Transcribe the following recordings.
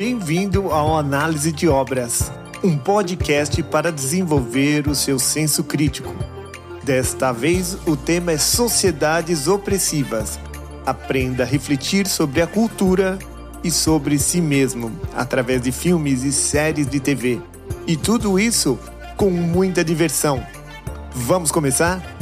Bem-vindo ao Análise de Obras, um podcast para desenvolver o seu senso crítico. Desta vez, o tema é Sociedades Opressivas. Aprenda a refletir sobre a cultura e sobre si mesmo, através de filmes e séries de TV. E tudo isso com muita diversão. Vamos começar?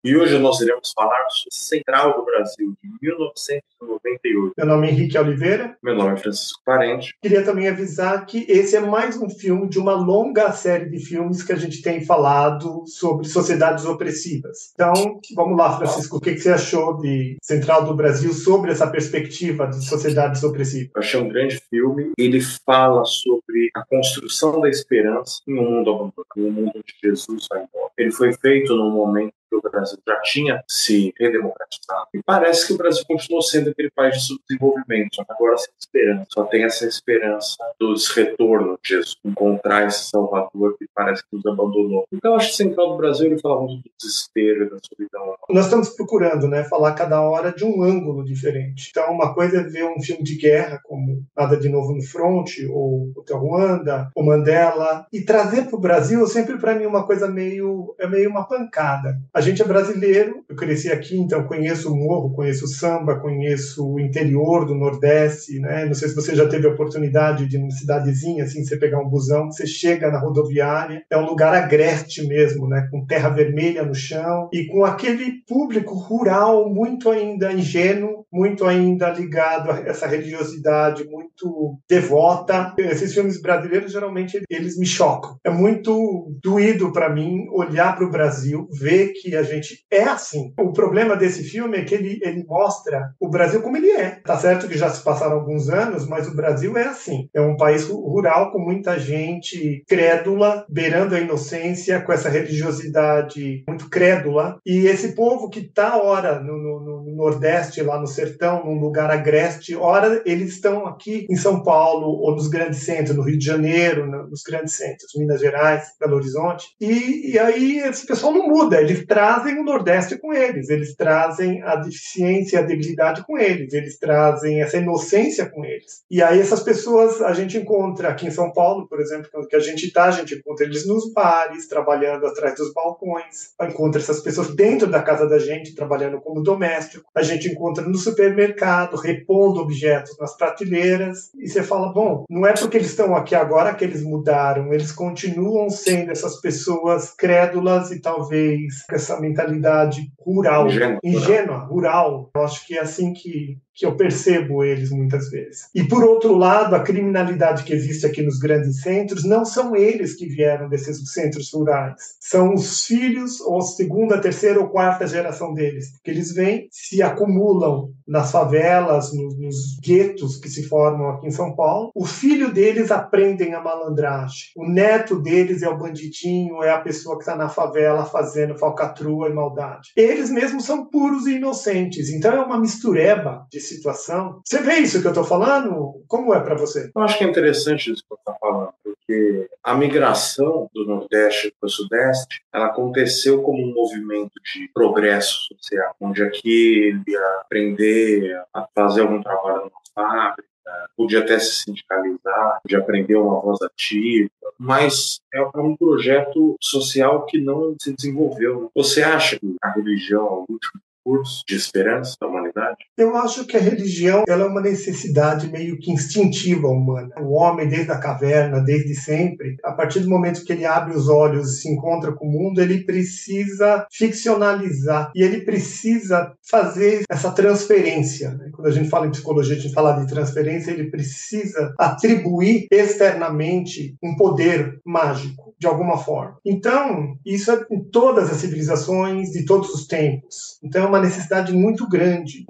E hoje nós iremos falar sobre Central do Brasil, de 1998. Meu nome é Henrique Oliveira. Meu nome é Francisco Parente. Queria também avisar que esse é mais um filme de uma longa série de filmes que a gente tem falado sobre sociedades opressivas. Então, vamos lá, Francisco, o que você achou de Central do Brasil sobre essa perspectiva de sociedades opressivas? Eu achei um grande filme. Ele fala sobre a construção da esperança em um mundo abandonado, em um mundo onde Jesus vai embora. Ele foi feito num momento que o Brasil já tinha se redemocratizado. E parece que o Brasil continuou sendo aquele país de subdesenvolvimento, só que agora sem esperança. Só tem essa esperança dos retornos de Jesus, encontrar esse Salvador que parece que nos abandonou. Então, acho que Central do Brasil ele fala muito do desespero e da solidão. Nós estamos procurando, falar cada hora de um ângulo diferente. Então, uma coisa é ver um filme de guerra, como Nada de Novo no Front, ou Hotel Ruanda, ou Mandela, e trazer para o Brasil, sempre para mim, uma coisa meio uma pancada. A gente é brasileiro, eu cresci aqui, então conheço o morro, conheço o samba, conheço o interior do Nordeste, Não sei se você já teve a oportunidade de, numa cidadezinha, assim, você pegar um busão, você chega na rodoviária, é um lugar agreste mesmo, com terra vermelha no chão, e com aquele público rural muito ainda ingênuo, muito ainda ligado a essa religiosidade muito devota. Esses filmes brasileiros, geralmente, eles me chocam. É muito doído para mim olhar para o Brasil, ver que a gente é assim. O problema desse filme é que ele mostra o Brasil como ele é. Tá certo que já se passaram alguns anos, mas o Brasil é assim. É um país rural com muita gente crédula, beirando a inocência, com essa religiosidade muito crédula. E esse povo que tá, ora, no Nordeste, lá no sertão, num lugar agreste, ora, eles estão aqui em São Paulo, ou nos grandes centros, no Rio de Janeiro, nos grandes centros, Minas Gerais, Belo Horizonte. E aí esse pessoal não muda, eles trazem o Nordeste com eles trazem a deficiência, a debilidade com eles trazem essa inocência com eles. E aí essas pessoas a gente encontra aqui em São Paulo, por exemplo, que a gente encontra eles nos bares, trabalhando atrás dos balcões, encontra essas pessoas dentro da casa da gente, trabalhando como doméstico, a gente encontra no supermercado, repondo objetos nas prateleiras, e você fala, bom, não é porque eles estão aqui agora que eles mudaram, eles continuam sendo essas pessoas crédulas e talvez com essa mentalidade rural, ingênua, rural. Eu acho que é assim que eu percebo eles muitas vezes. E, por outro lado, a criminalidade que existe aqui nos grandes centros, não são eles que vieram desses centros rurais. São os filhos, ou segunda, terceira ou quarta geração deles, que eles vêm, se acumulam nas favelas, nos guetos que se formam aqui em São Paulo. O filho deles aprendem a malandragem. O neto deles é o banditinho, é a pessoa que está na favela fazendo falcatrua e maldade. Eles mesmos são puros e inocentes. Então é uma mistureba de situação. Você vê isso que eu estou falando? Como é para você? Eu acho que é interessante isso que você está falando, porque a migração do Nordeste para o Sudeste, ela aconteceu como um movimento de progresso social, onde aqui ele ia aprender a fazer algum trabalho numa fábrica, podia até se sindicalizar, podia aprender uma voz ativa, mas é um projeto social que não se desenvolveu. Você acha que a religião é o último curso de esperança da humanidade? Eu acho que a religião ela é uma necessidade meio que instintiva humana. O homem, desde a caverna, desde sempre, a partir do momento que ele abre os olhos e se encontra com o mundo, ele precisa ficcionalizar e ele precisa fazer essa transferência. Quando a gente fala em psicologia, a gente fala de transferência, ele precisa atribuir externamente um poder mágico, de alguma forma. Então, isso é em todas as civilizações de todos os tempos. Então, é uma necessidade muito grande.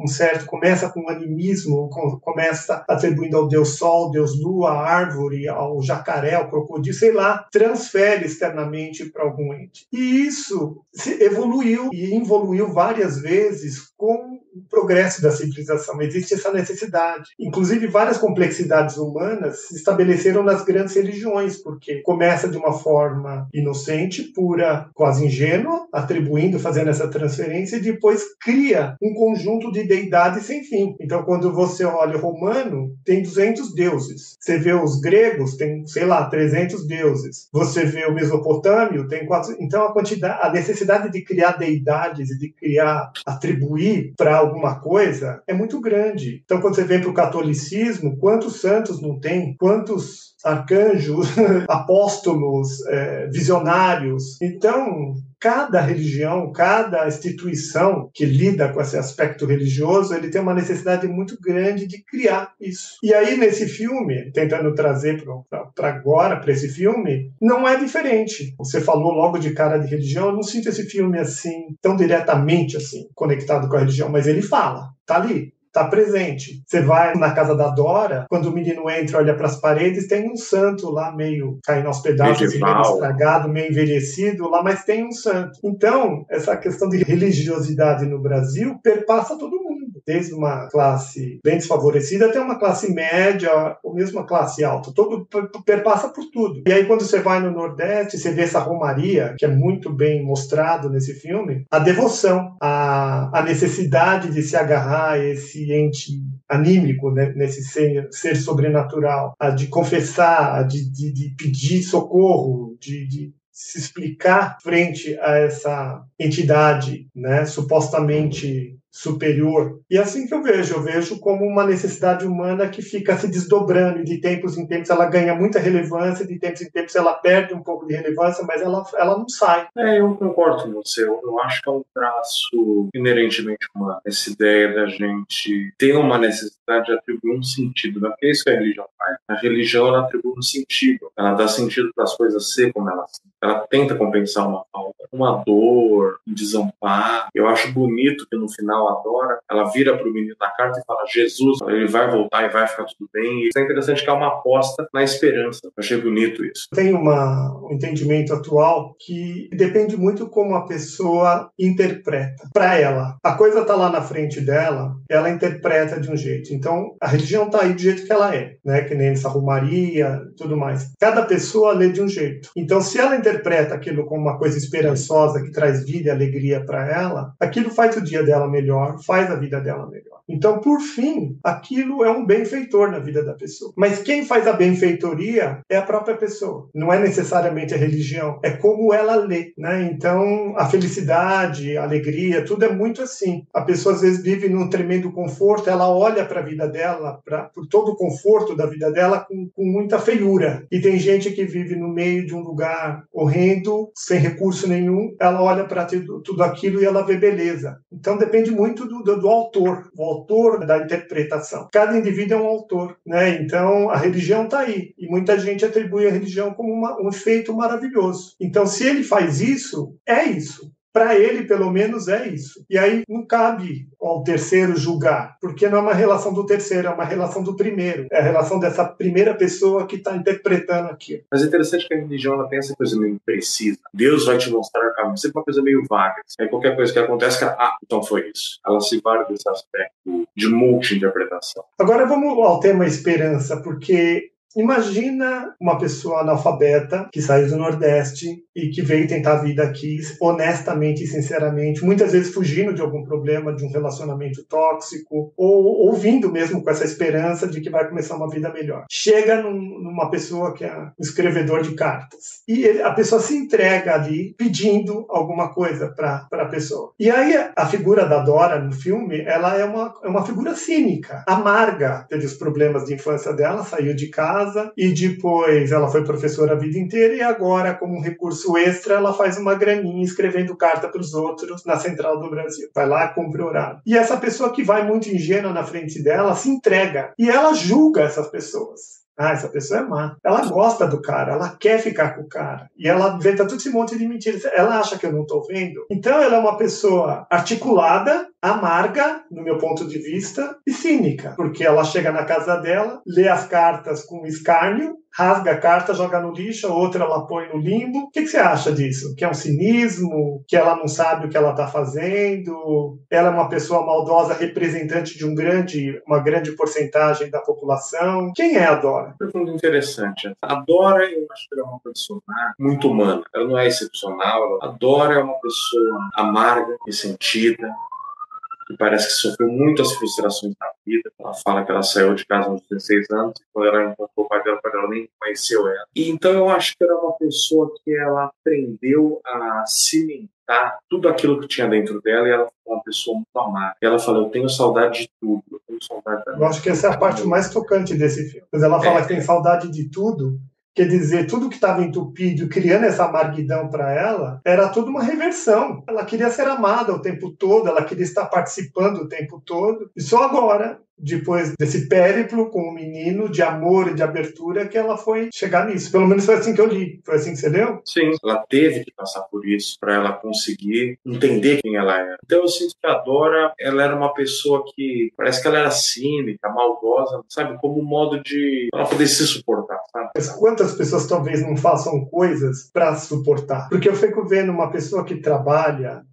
Começa com o animismo, começa atribuindo ao Deus Sol, Deus Lua, à árvore, ao jacaré, ao crocodilo, sei lá, transfere externamente para algum ente. E isso evoluiu e involuiu várias vezes com progresso da civilização, existe essa necessidade. Inclusive, várias complexidades humanas se estabeleceram nas grandes religiões, porque começa de uma forma inocente, pura, quase ingênua, atribuindo, fazendo essa transferência, e depois cria um conjunto de deidades sem fim. Então, quando você olha o romano, tem 200 deuses. Você vê os gregos, tem, 300 deuses. Você vê o mesopotâmio, tem 4... Então, a necessidade de criar deidades e de atribuir para alguma coisa é muito grande. Então, quando você vem para o catolicismo, quantos santos não tem? Quantos arcanjos, apóstolos, visionários? Então, cada religião, cada instituição que lida com esse aspecto religioso, ele tem uma necessidade muito grande de criar isso. E aí, nesse filme, tentando trazer para agora, para esse filme, não é diferente. Você falou logo de cara de religião, eu não sinto esse filme assim, tão diretamente assim, conectado com a religião, mas ele fala, tá ali. Está presente. Você vai na casa da Dora, quando o menino entra, olha para as paredes, tem um santo lá meio caindo aos pedaços, assim, meio estragado, meio envelhecido lá, mas tem um santo. Então, essa questão de religiosidade no Brasil perpassa todo mundo, desde uma classe bem desfavorecida até uma classe média, ou mesmo uma classe alta. Todo perpassa por tudo. E aí, quando você vai no Nordeste, você vê essa romaria, que é muito bem mostrado nesse filme, a devoção, a necessidade de se agarrar a esse ente anímico, né, nesse ser sobrenatural, de confessar, de pedir socorro, de se explicar frente a essa entidade, né, supostamente superior. E é assim que eu vejo como uma necessidade humana que fica se desdobrando, e de tempos em tempos ela ganha muita relevância, de tempos em tempos ela perde um pouco de relevância, mas ela não sai. Eu concordo com você. Eu acho que é um traço inerentemente humano, essa ideia da gente ter uma necessidade de atribuir um sentido, né? Porque é isso que a religião faz. A religião, ela atribui um sentido, ela dá sentido para as coisas ser como elas são. Ela tenta compensar uma falta, uma dor, um desamparo. Eu acho bonito que no final a Dora, ela vira para o menino na carta e fala: Jesus, ele vai voltar e vai ficar tudo bem. E isso é interessante, que é uma aposta na esperança. Eu achei bonito isso. Tem um entendimento atual que depende muito como a pessoa interpreta. Para ela, a coisa está lá na frente dela, ela interpreta de um jeito. Então, a religião está aí do jeito que ela é, né? Que nem essa romaria e tudo mais. Cada pessoa lê de um jeito. Então, se ela interpreta aquilo como uma coisa esperançosa, que traz vida e alegria para ela, aquilo faz o dia dela melhor, faz a vida dela melhor. Então, por fim, aquilo é um benfeitor na vida da pessoa. Mas quem faz a benfeitoria é a própria pessoa. Não é necessariamente a religião, é como ela lê, né? Então, a felicidade, a alegria, tudo é muito assim. A pessoa às vezes vive num tremendo conforto, ela olha para a vida dela, por todo o conforto da vida dela, com muita feiura. E tem gente que vive no meio de um lugar horrendo, sem recurso nenhum, ela olha para tudo aquilo e ela vê beleza. Então, depende muito do autor, o autor da interpretação. Cada indivíduo é um autor, né? Então, a religião está aí. E muita gente atribui a religião como um efeito maravilhoso. Então, se ele faz isso, é isso. Para ele, pelo menos, é isso. E aí não cabe ao terceiro julgar, porque não é uma relação do terceiro, é uma relação do primeiro. É a relação dessa primeira pessoa que está interpretando aquilo. Mas é interessante que a religião, ela tem essa coisa meio imprecisa. Deus vai te mostrar o caminho. Sempre uma coisa meio vaga. Aí qualquer coisa que acontece, então foi isso. Ela se vale desse aspecto de multi-interpretação. Agora vamos ao tema esperança, porque imagina uma pessoa analfabeta que saiu do Nordeste e que veio tentar a vida aqui honestamente e sinceramente, muitas vezes fugindo de algum problema, de um relacionamento tóxico, ou vindo mesmo com essa esperança de que vai começar uma vida melhor. Chega numa pessoa que é um escrevedor de cartas e a pessoa se entrega ali pedindo alguma coisa para a pessoa. E aí a figura da Dora no filme, ela é uma figura cínica, amarga. Teve os problemas de infância dela, saiu de casa, e depois ela foi professora a vida inteira e agora, como um recurso extra, ela faz uma graninha escrevendo carta para os outros na Central do Brasil. Vai lá, cumpre horário. E essa pessoa que vai muito ingênua na frente dela se entrega e ela julga essas pessoas. Essa pessoa é má. Ela gosta do cara, ela quer ficar com o cara. E ela inventa todo esse monte de mentiras. Ela acha que eu não estou vendo. Então ela é uma pessoa articulada, amarga, no meu ponto de vista, e cínica, porque ela chega na casa dela, lê as cartas com escárnio, rasga a carta, joga no lixo, a outra ela põe no limbo. O que você acha disso? Que é um cinismo? Que ela não sabe o que ela está fazendo? Ela é uma pessoa maldosa, representante de uma grande porcentagem da população? Quem é a Dora? Pergunta interessante. A Dora, eu acho que ela é uma personagem muito humana. Ela não é excepcional. A Dora é uma pessoa amarga, ressentida, que parece que sofreu muitas frustrações na vida. Ela fala que ela saiu de casa aos 16 anos, e quando ela encontrou o pai dela nem conheceu ela. E então eu acho que ela é uma pessoa que ela aprendeu a cimentar tudo aquilo que tinha dentro dela, e ela foi uma pessoa muito amarga. E ela fala, eu tenho saudade de tudo, eu tenho saudade da Eu acho que essa é a parte mais tocante desse filme. Quando ela fala que tem saudade de tudo, quer dizer, tudo que estava entupido, criando essa amarguidão para ela, era tudo uma reversão. Ela queria ser amada o tempo todo, ela queria estar participando o tempo todo. E só agora, depois desse périplo com o menino, de amor e de abertura, que ela foi chegar nisso. Pelo menos foi assim que eu li. Foi assim que você leu? Sim, ela teve que passar por isso para ela conseguir entender quem ela era. Então eu sinto que a Dora, ela era uma pessoa que parece que ela era cínica, maldosa, sabe? Como um modo de ela poder se suportar, sabe? Mas quantas pessoas talvez não façam coisas para suportar? Porque eu fico vendo uma pessoa que trabalha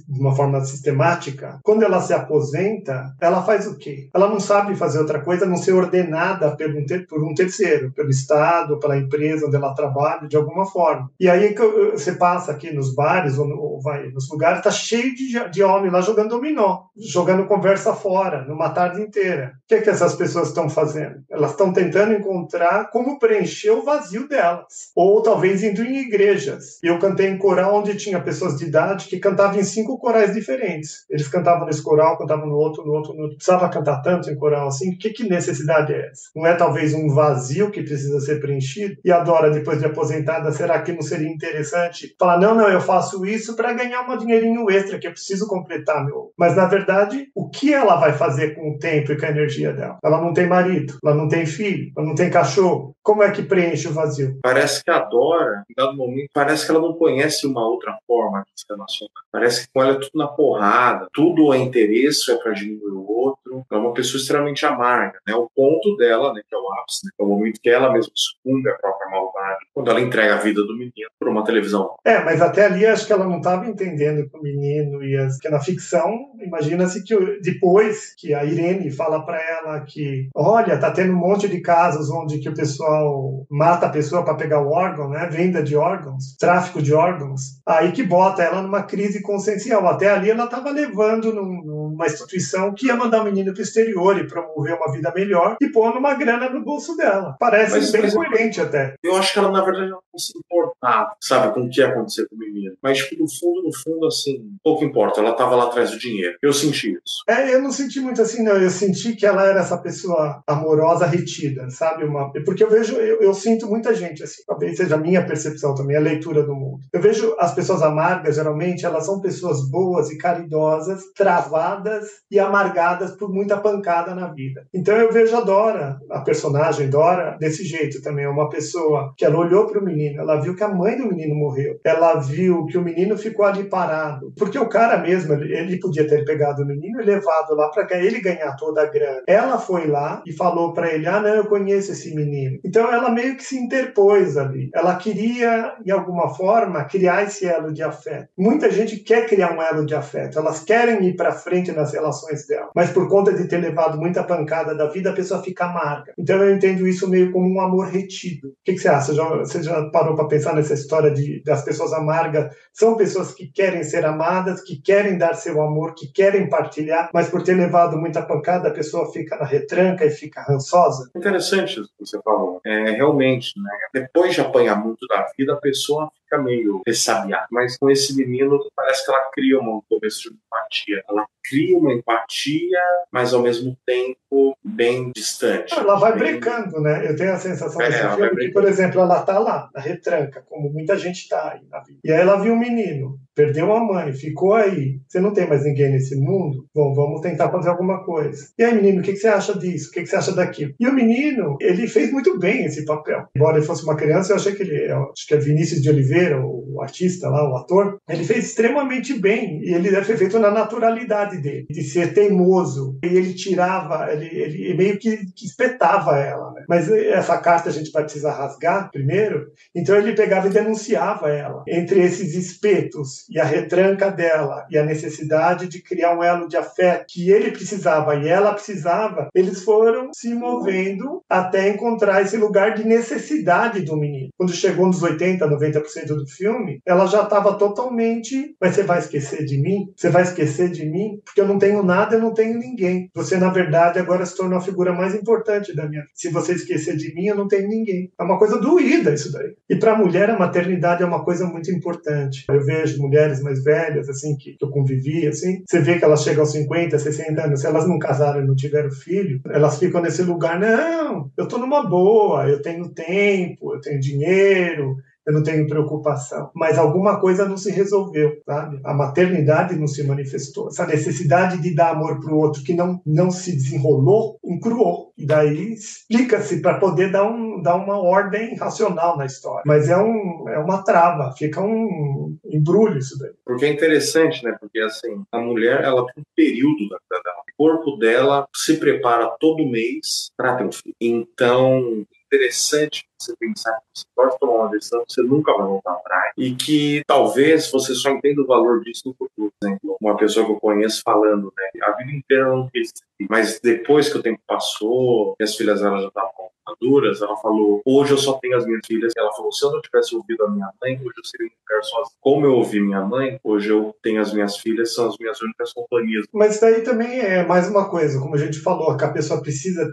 de uma forma sistemática, quando ela se aposenta, ela faz o quê? Ela não sabe fazer outra coisa, a não ser ordenada por um terceiro, pelo Estado, pela empresa onde ela trabalha, de alguma forma. E aí você passa aqui nos bares ou vai nos lugares, tá cheio de homem lá jogando dominó, jogando conversa fora, numa tarde inteira. O que é que essas pessoas estão fazendo? Elas estão tentando encontrar como preencher o vazio delas. Ou talvez indo em igrejas. Eu cantei em coral onde tinha pessoas de idade que cantavam em 5 corais diferentes. Eles cantavam nesse coral, cantavam no outro. Precisava cantar tanto em coral assim? Que necessidade é essa? Não é talvez um vazio que precisa ser preenchido? E a Dora, depois de aposentada, será que não seria interessante falar, não, eu faço isso para ganhar um dinheirinho extra que eu preciso completar meu... Mas, na verdade, o que ela vai fazer com o tempo e com a energia dela? Ela não tem marido, ela não tem filho, ela não tem cachorro. Como é que preenche o vazio? Parece que a Dora, em dado momento, parece que ela não conhece uma outra forma de se relacionar. Parece que com ela é tudo na porrada, tudo é interesse, é para diminuir o outro. É uma pessoa extremamente amarga, né? O ponto dela, né, que é o ápice, né, que é o momento que ela mesma sucumbe à própria maldade, quando ela entrega a vida do menino por uma televisão. Mas até ali acho que ela não estava entendendo que o menino ia... Porque na ficção, imagina-se que depois que a Irene fala para ela que, olha, tá tendo um monte de casos onde que o pessoal mata a pessoa para pegar o órgão, né? Venda de órgãos, tráfico de órgãos, aí que bota ela numa crise consciencial. Até ali ela estava levando numa instituição que ia mandar o menino para o exterior e promover uma vida melhor e pôr uma grana no bolso dela. Parece bem coerente até. Eu acho que ela, na verdade, não se importava, sabe, com o que ia acontecer com o menino. Mas, tipo, no fundo, assim, pouco importa. Ela estava lá atrás do dinheiro. Eu senti isso. Eu não senti muito assim, não. Eu senti que ela era essa pessoa amorosa, retida, sabe? Porque eu sinto muita gente assim. Talvez seja a minha percepção também, a leitura do mundo. Eu vejo as pessoas amargas, geralmente, elas são pessoas boas e caridosas, travadas e amargadas por muita pancada na vida. Então eu vejo a Dora, a personagem Dora, desse jeito também. É uma pessoa que ela olhou para o menino, ela viu que a mãe do menino morreu. Ela viu que o menino ficou ali parado. Porque o cara mesmo, ele podia ter pegado o menino e levado lá para ele ganhar toda a grana. Ela foi lá e falou para ele, não, eu conheço esse menino. Então ela meio que se interpôs ali. Ela queria, de alguma forma, criar esse elo de afeto. Muita gente quer criar um elo de afeto. Elas querem ir para frente nas relações dela. Mas por conta de ter levado muita pancada da vida, a pessoa fica amarga. Então eu entendo isso meio como um amor retido. O que você acha? Você já parou para pensar nessa história das pessoas amargas? São pessoas que querem ser amadas, que querem dar seu amor, que querem partilhar, mas por ter levado muita pancada, a pessoa fica na retranca e fica rançosa? Interessante isso que você falou. Realmente, né? Depois de apanhar muito da vida, a pessoa fica meio ressabiada. Mas com esse menino, parece que ela cria um começo de empatia. Ela cria uma empatia, mas ao mesmo tempo bem distante. Ela vai brincando, né? Eu tenho a sensação desse filme que, por exemplo, ela tá lá, na retranca, como muita gente tá aí na vida. E aí ela viu um menino. perdeu a mãe, ficou aí, você não tem mais ninguém nesse mundo? Bom, vamos tentar fazer alguma coisa. E aí, menino, o que você acha disso? O que você acha daquilo? E o menino, ele fez muito bem esse papel. Embora ele fosse uma criança, eu achei que acho que é Vinícius de Oliveira, o artista lá, o ator, ele fez extremamente bem, e ele deve ter feito na naturalidade dele, de ser teimoso, e ele tirava, ele meio que espetava ela, né? Mas essa carta a gente vai precisar rasgar primeiro, então ele pegava e denunciava ela. Entre esses espetos e a retranca dela e a necessidade de criar um elo de afeto que ele precisava e ela precisava, eles foram se movendo até encontrar esse lugar de necessidade do menino. Quando chegou nos 80%, 90% do filme, ela já estava totalmente, mas você vai esquecer de mim? Você vai esquecer de mim? Porque eu não tenho nada, eu não tenho ninguém. Você, na verdade, agora se tornou a figura mais importante da minha vida. Se você esquecer de mim, eu não tenho ninguém. É uma coisa doída isso daí. E para a mulher, a maternidade é uma coisa muito importante. Eu vejo mulheres mais velhas, assim, que eu convivi, assim, você vê que elas chegam aos 50, 60 anos, se elas não casaram e não tiveram filho, elas ficam nesse lugar, não, eu tô numa boa, eu tenho tempo, eu tenho dinheiro, eu não tenho preocupação. Mas alguma coisa não se resolveu, sabe? A maternidade não se manifestou. Essa necessidade de dar amor para o outro que não se desenrolou, encruou. E daí explica-se para poder dar uma ordem racional na história. Mas é uma trava, fica um embrulho isso daí. Porque é interessante, né? Porque, assim, a mulher, ela tem um período da vida dela. O corpo dela se prepara todo mês para ter um filho. Então, interessante você pensar que você pode tomar uma decisão que você nunca vai voltar atrás e que talvez você só entenda o valor disso no futuro. Por exemplo, uma pessoa que eu conheço falando, né, a vida inteira eu não quis ter, mas depois que o tempo passou, minhas filhas elas já estavam maduras, ela falou, hoje eu só tenho as minhas filhas. Ela falou, se eu não tivesse ouvido a minha mãe, hoje eu seria um lugar sozinho. Como eu ouvi minha mãe, hoje eu tenho as minhas filhas, são as minhas únicas companhias. Mas daí também é mais uma coisa, como a gente falou, que a pessoa precisa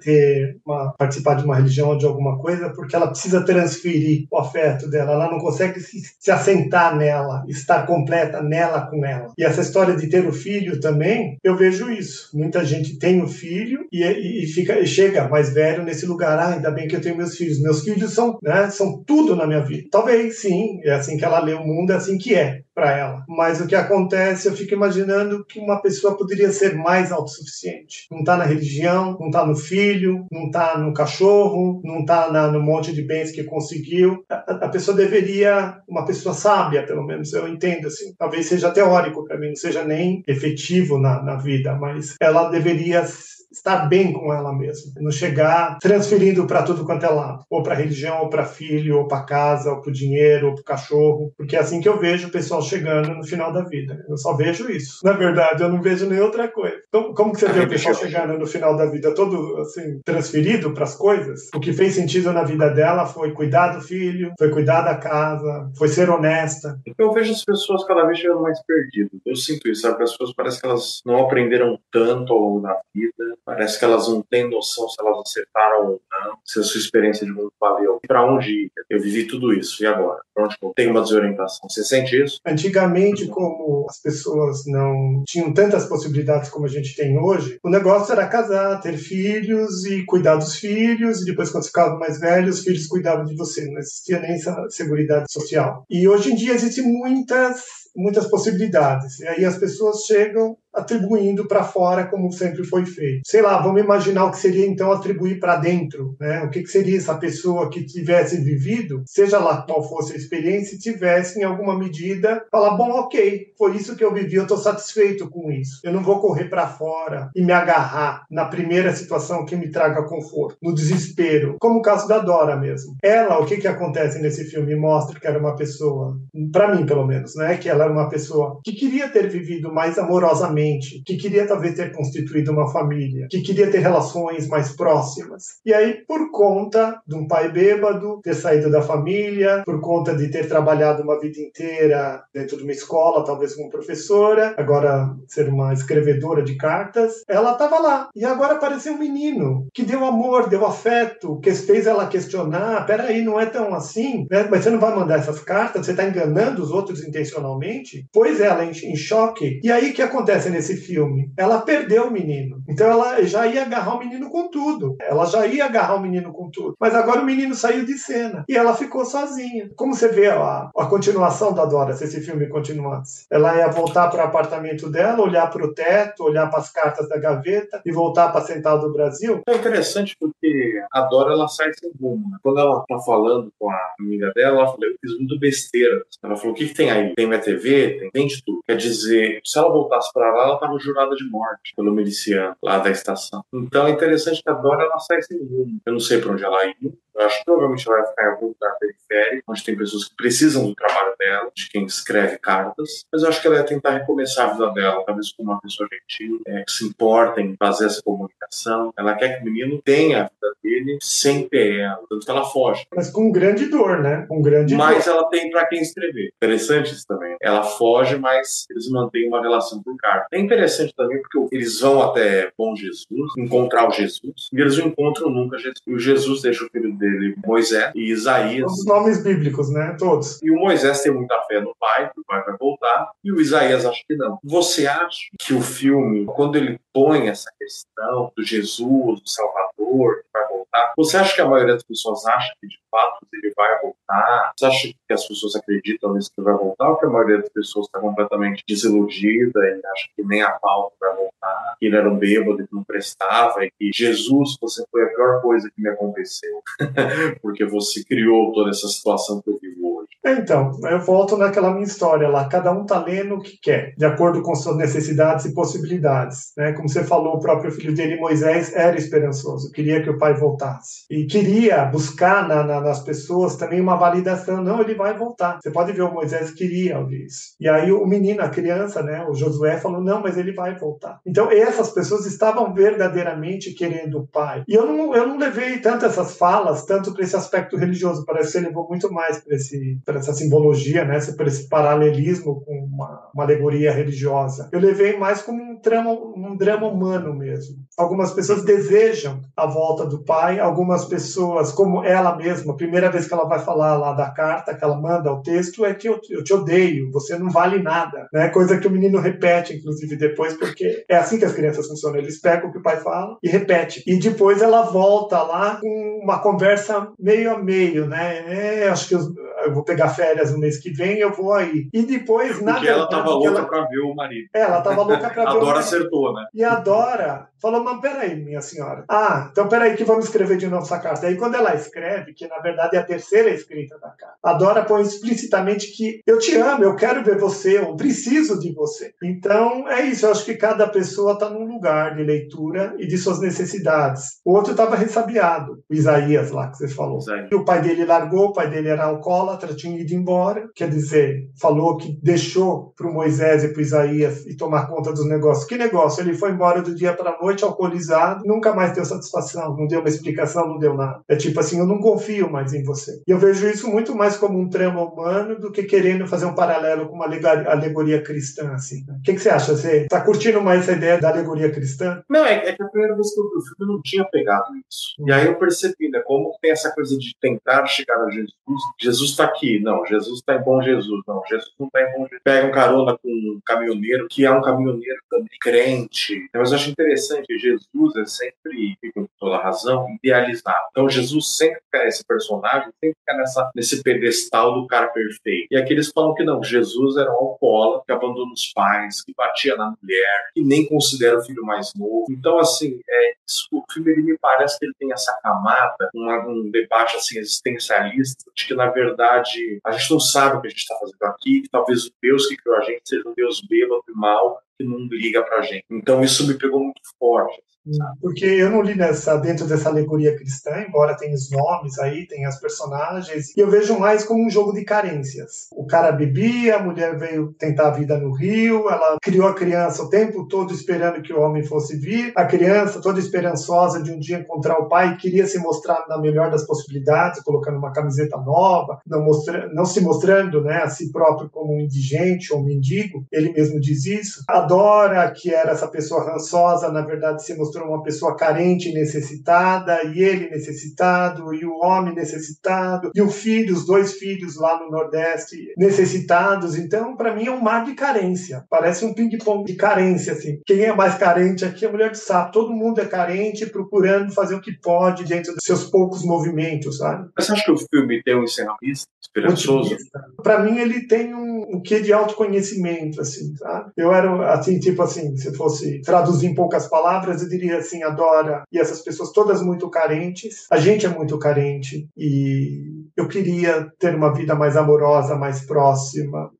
participar de uma religião ou de alguma coisa, porque ela precisa transferir o afeto dela, ela não consegue se assentar nela, estar completa nela com ela. E essa história de ter o filho também, eu vejo isso. Muita gente tem o filho e chega mais velho nesse lugar, ainda bem que eu tenho meus filhos. Meus filhos são tudo na minha vida. Talvez, sim, é assim que ela lê o mundo, é assim que é para ela. Mas o que acontece, eu fico imaginando que uma pessoa poderia ser mais autossuficiente. Não está na religião, não está no filho, não está no cachorro, não está no monte de bens que conseguiu. A pessoa deveria, uma pessoa sábia, pelo menos, eu entendo assim. Talvez seja teórico para mim, não seja nem efetivo na vida, mas ela deveria estar bem com ela mesma, não chegar transferindo para tudo quanto é lado, ou para religião, ou para filho, ou para casa, ou para o dinheiro, ou para o cachorro, porque é assim que eu vejo o pessoal chegando no final da vida. Eu só vejo isso. Na verdade, eu não vejo nem outra coisa. Então, como que você vê o pessoal chegando no final da vida todo assim transferido para as coisas? O que fez sentido na vida dela foi cuidar do filho, foi cuidar da casa, foi ser honesta. Eu vejo as pessoas cada vez chegando mais perdidas. Eu sinto isso, sabe? As pessoas parece que elas não aprenderam tanto ao longo da vida. Parece que elas não têm noção se elas acertaram ou não, se a sua experiência de mundo valeu. Para onde ir? Eu vivi tudo isso, e agora? Para onde eu tenho uma desorientação? Você sente isso? Antigamente, como as pessoas não tinham tantas possibilidades como a gente tem hoje, o negócio era casar, ter filhos e cuidar dos filhos, e depois, quando ficava mais velho, os filhos cuidavam de você. Não existia nem essa seguridade social. E hoje em dia existem muitas possibilidades. E aí as pessoas chegam atribuindo para fora como sempre foi feito. Sei lá, vamos imaginar o que seria então atribuir para dentro, né? O que seria essa pessoa que tivesse vivido, seja lá qual fosse a experiência, e tivesse em alguma medida falar, bom, ok, foi isso que eu vivi, eu estou satisfeito com isso. Eu não vou correr para fora e me agarrar na primeira situação que me traga conforto, no desespero, como o caso da Dora mesmo. Ela, o que acontece nesse filme? Mostra que era uma pessoa, para mim pelo menos, né? Que ela era uma pessoa que queria ter vivido mais amorosamente, que queria talvez ter constituído uma família, que queria ter relações mais próximas. E aí, por conta de um pai bêbado, ter saído da família, por conta de ter trabalhado uma vida inteira dentro de uma escola, talvez como professora, agora ser uma escrevedora de cartas, ela estava lá. E agora apareceu um menino que deu amor, deu afeto, que fez ela questionar, peraí, não é tão assim, né? Mas você não vai mandar essas cartas, você está enganando os outros intencionalmente? Pois ela em choque. E aí, o que acontece nesse filme? Ela perdeu o menino. Então ela já ia agarrar o menino com tudo. Mas agora o menino saiu de cena. E ela ficou sozinha. Como você vê a continuação da Dora, se esse filme continuasse? Ela ia voltar para o apartamento dela, olhar para o teto, olhar para as cartas da gaveta e voltar para a Central do Brasil. É interessante porque a Dora, ela sai sem rumo, né? Quando ela tá falando com a amiga dela, ela falou, eu fiz muito besteira. Ela falou, o que tem aí? Tem minha TV? Tem de tudo. Quer dizer, se ela voltasse para lá, ela estava jurada de morte pelo miliciano lá da estação. Então é interessante que a Dora, ela sai sem rumo. Eu não sei para onde ela ia. Eu acho que provavelmente ela vai ficar em algum lugar periférico, onde tem pessoas que precisam do trabalho dela, de quem escreve cartas. Mas eu acho que ela ia tentar recomeçar a vida dela, talvez com uma pessoa gentil, que se importa em fazer essa comunicação. Ela quer que o menino tenha a vida dele sem ter ela. Tanto que ela foge. Mas com grande dor, né? Mas ela tem para quem escrever. Interessante isso também. Ela foge, mas eles mantêm uma relação por carta. É interessante também porque eles vão até Bom Jesus, encontrar o Jesus, e eles não encontram nunca Jesus. E o Jesus deixa o filho dele, Moisés e Isaías. Os nomes bíblicos, né? Todos. E o Moisés tem muita fé no pai, que o pai vai voltar, e o Isaías acha que não. Você acha que o filme, quando ele põe essa questão do Jesus, do Salvador, que vai voltar, você acha que a maioria das pessoas acha que de fato ele vai voltar? Você acha que as pessoas acreditam nisso que ele vai voltar, ou que a maioria das pessoas está completamente desiludida e acha que nem a pau vai voltar, que ele era um bêbado e que não prestava, e que Jesus, você foi a pior coisa que me aconteceu, porque você criou toda essa situação que eu vivo hoje? Então, eu volto naquela minha história lá. Cada um tá lendo o que quer, de acordo com suas necessidades e possibilidades, né? Como você falou, o próprio filho dele, Moisés, era esperançoso, queria que o pai voltasse. E queria buscar nas pessoas também uma validação. Não, ele vai voltar. Você pode ver, o Moisés queria ouvir isso. E aí o menino, a criança, né, o Josué, falou, não, mas ele vai voltar. Então, essas pessoas estavam verdadeiramente querendo o pai. E eu não levei tanto essas falas, tanto para esse aspecto religioso. Parece que você levou muito mais para essa simbologia, né, para esse paralelismo com uma alegoria religiosa. Eu levei mais como um drama humano mesmo. Algumas pessoas desejam a volta do pai, algumas pessoas, como ela mesma, a primeira vez que ela vai falar lá da carta, que ela manda o texto, é que eu te odeio, você não vale nada, né? Coisa que o menino repete, inclusive, depois, porque é assim que as crianças funcionam, eles pegam o que o pai fala e repete. E depois ela volta lá com uma conversa meio a meio, né? Acho que eu vou pegar férias no mês que vem, eu vou aí. E depois, na verdade... ela estava louca para ver o marido. Ela estava louca para ver o marido. A Dora acertou, né? E a Dora falou, mas peraí, minha senhora. Então peraí que vamos escrever de novo essa carta. Aí quando ela escreve, que na verdade é a terceira escrita da carta, a Dora põe explicitamente que eu te amo, eu quero ver você, eu preciso de você. Então é isso, eu acho que cada pessoa está num lugar de leitura e de suas necessidades. O outro estava ressabiado, o Isaías lá que você falou. E o pai dele largou, o pai dele era alcoólatra, tinha ido embora, quer dizer, falou que deixou para o Moisés e para o Isaías e tomar conta dos negócios. Que negócio? Ele foi embora do dia para a noite, alcoolizado, nunca mais deu satisfação, não deu uma explicação, não deu nada. É tipo assim, eu não confio mais em você. E eu vejo isso muito mais como um trama humano do que querendo fazer um paralelo com uma alegoria cristã, assim. O que você acha? Você está curtindo mais essa ideia da alegoria cristã? Não, é que a primeira vez que eu vi o filme eu não tinha pegado isso. E aí eu percebi, né, como tem essa coisa de tentar chegar a Jesus. Jesus está aqui. Não, Jesus está em Bom Jesus. Não, Jesus não está em Bom Jesus. Pega um carona com um caminhoneiro, que é um caminhoneiro também crente. Mas eu acho interessante que Jesus é sempre, com toda razão, idealizado. Então Jesus sempre fica, esse personagem sempre fica nesse pedestal do cara perfeito. E aqui eles falam que não, Jesus era um alcoólatra, que abandona os pais, que batia na mulher, que nem considera o filho mais novo. Então, assim, o filme, ele me parece que ele tem essa camada, um debate assim, existencialista, de que, na verdade, a gente não sabe o que a gente está fazendo aqui, que talvez o Deus que criou a gente seja um Deus bêbado e mau, que não liga pra gente. Então, isso me pegou muito forte. Porque eu não li dentro dessa alegoria cristã, embora tenha os nomes aí, tem as personagens, e eu vejo mais como um jogo de carências. O cara bebia, a mulher veio tentar a vida no Rio, ela criou a criança o tempo todo esperando que o homem fosse vir, a criança toda esperançosa de um dia encontrar o pai, queria se mostrar na melhor das possibilidades, colocando uma camiseta nova, não se mostrando, né, a si próprio como um indigente ou um mendigo, ele mesmo diz isso. A Dora, que era essa pessoa rançosa, na verdade se mostrou uma pessoa carente e necessitada, e ele necessitado, e o homem necessitado, e os 2 filhos lá no Nordeste necessitados. Então, para mim, é um mar de carência. Parece um ping-pong de carência, assim. Quem é mais carente aqui é a Mulher de Sapo. Todo mundo é carente, procurando fazer o que pode dentro dos seus poucos movimentos, sabe? Você acha que o filme tem um encerramento esperançoso? Para mim, ele tem um quê de autoconhecimento, assim, sabe? Eu era, assim, tipo assim, se fosse traduzir em poucas palavras, eu diria assim, a Dora e essas pessoas todas muito carentes, a gente é muito carente, e eu queria ter uma vida mais amorosa, mais próxima,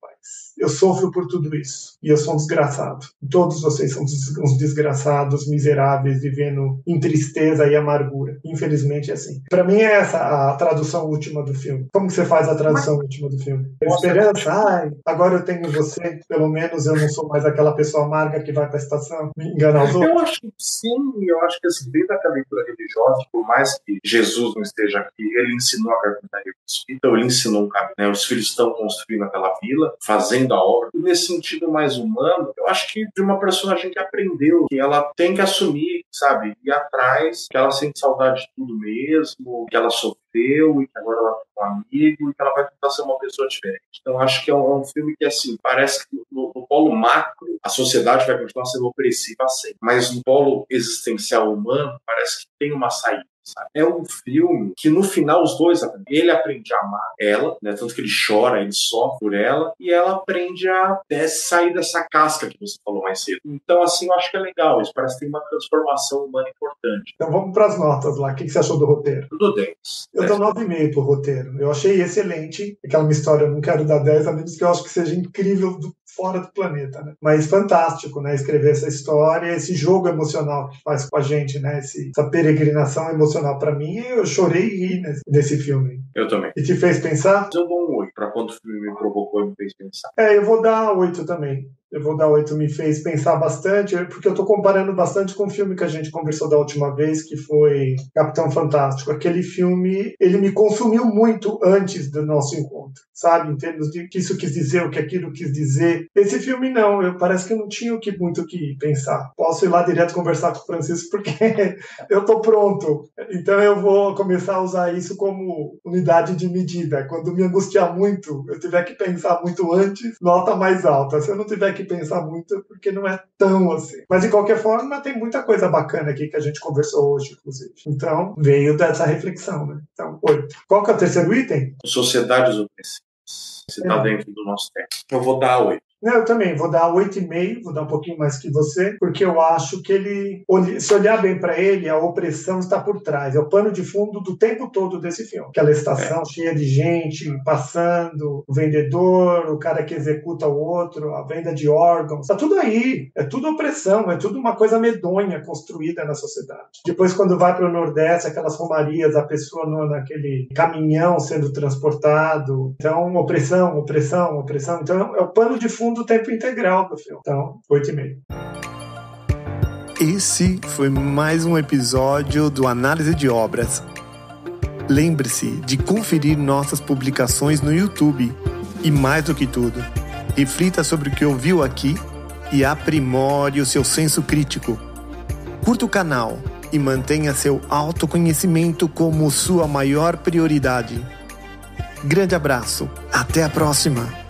eu sofro por tudo isso. E eu sou um desgraçado. Todos vocês são uns desgraçados, miseráveis, vivendo em tristeza e amargura. Infelizmente é assim. Para mim é essa a tradução última do filme. Como que você faz a tradução última do filme? Esperança? Ai, agora eu tenho você. Pelo menos eu não sou mais aquela pessoa amarga que vai para a estação me enganar os outros. Eu acho que sim. Eu acho que assim, dentro da leitura religiosa, por mais que Jesus não esteja aqui, ele ensinou a carpintaria dos filhos. Então ele ensinou um caminho, né? Os filhos estão construindo aquela vila, fazendo a obra. E nesse sentido mais humano, eu acho que de uma personagem que aprendeu que ela tem que assumir, sabe, ir atrás, que ela sente saudade de tudo mesmo, que ela sofreu e que agora ela tem um amigo e que ela vai tentar ser uma pessoa diferente. Então acho que é um filme que, assim, parece que no polo macro a sociedade vai continuar sendo opressiva sempre, mas no polo existencial humano parece que tem uma saída. Sabe? É um filme que no final os dois aprendem. Ele aprende a amar ela, né? Tanto que ele chora, ele sofre por ela, e ela aprende a sair dessa casca que você falou mais cedo. Então, assim, eu acho que é legal. Isso parece que tem uma transformação humana importante. Então vamos para as notas lá. O que você achou do roteiro? Eu dou 10. Eu dou 9,5 pro roteiro. Eu achei excelente. Aquela história, eu não quero dar 10, a menos que eu acho que seja incrível fora do planeta, né? Mas fantástico, né? Escrever essa história, esse jogo emocional que faz com a gente, né? Essa peregrinação emocional. Para mim, eu chorei e ri nesse filme. Eu também. E te fez pensar? Eu dou um 8, para quando o filme me provocou e me fez pensar. Eu vou dar 8 também. Eu vou dar 8, me fez pensar bastante, porque eu estou comparando bastante com o filme que a gente conversou da última vez, que foi Capitão Fantástico. Aquele filme, ele me consumiu muito antes do nosso encontro, sabe? Em termos de o que isso quis dizer, o que aquilo quis dizer. Esse filme não, parece que eu não tinha muito o que pensar. Posso ir lá direto conversar com o Francisco, porque eu estou pronto. Então eu vou começar a usar isso como unidade de medida. Quando me angustiar muito, eu tiver que pensar muito antes, nota mais alta. Se eu não tiver que pensar muito, porque não é tão assim. Mas de qualquer forma, tem muita coisa bacana aqui que a gente conversou hoje, inclusive. Então, veio dessa reflexão, né? Então, 8. Qual que é o terceiro item? Sociedades opressivas. Você está dentro do nosso tempo. Eu vou dar 8. Eu também vou dar 8,5, vou dar um pouquinho mais que você, porque eu acho que ele, se olhar bem para ele, a opressão está por trás. É o pano de fundo do tempo todo desse filme. Aquela estação cheia de gente passando, o vendedor, o cara que executa o outro, a venda de órgãos, está tudo aí. É tudo opressão, é tudo uma coisa medonha construída na sociedade. Depois, quando vai para o Nordeste, aquelas romarias, a pessoa naquele caminhão sendo transportado. Então, opressão, opressão, opressão. Então, é o pano de fundo do tempo integral do filme. Então, 8,5. Esse foi mais um episódio do Análise de Obras. Lembre-se de conferir nossas publicações no YouTube. E mais do que tudo, reflita sobre o que ouviu aqui e aprimore o seu senso crítico. Curta o canal e mantenha seu autoconhecimento como sua maior prioridade. Grande abraço. Até a próxima.